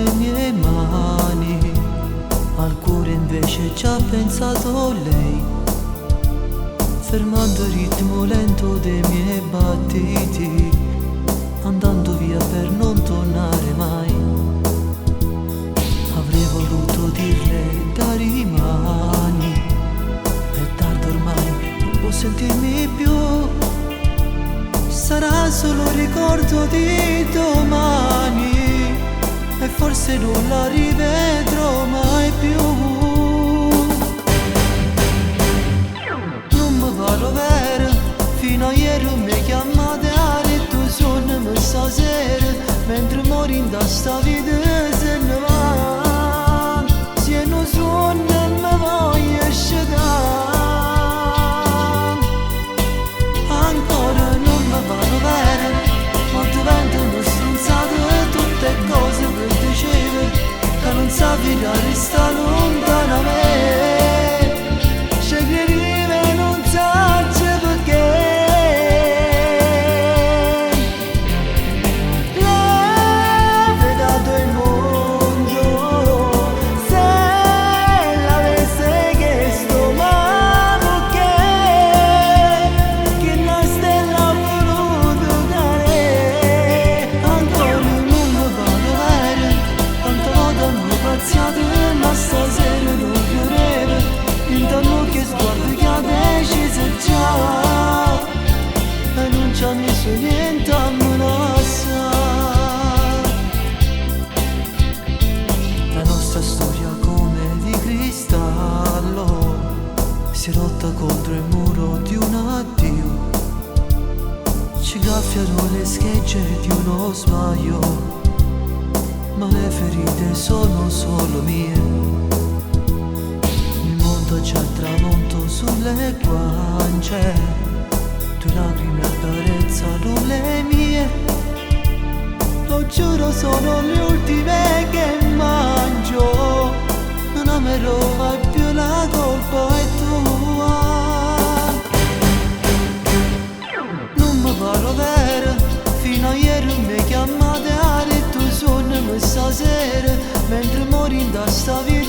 le mie mani al cuore invece ci ha pensato lei, fermando il ritmo lento dei miei battiti, andando via per non tornare mai. Avrei voluto dirle da rimani, è tardi ormai, non può sentirmi più. Sarà solo un ricordo di domani e forse non la rivedrò mai più. Non mi pare vero, fino a ieri mi chiamate a letto sonno stasera, mentre mori da sta vita se ne va. Se non suona mi voglio scegare. Ancora non mi pare vero, ma diventano stronzate tutte cose che dicevi, che non sapevi resta lontana a me. Scegliere non saggio perché l'ave dato il mondo, se l'avesse chiesto ma perché, che la stella ha voluto dare. Ancora non mi pare vero, tante volte hanno pazziato ma stasera non pioveva, intanto che sguardo che ha deciso già e non ci ha messo niente a minassare. La nostra storia come di cristallo si è rotta contro il muro di un addio, ci graffiano le schegge di uno sbaglio, ma le ferite sono solo mie. Il mondo c'ha il tramonto sulle guance, tue lacrime accarezzano le mie. Lo giuro sono le ultime che mangio, non amerò mai più, la colpa è tua. Non mi pare vero, fino a ieri mi chiamate a letto sonno stasera, mentre mori da sta vita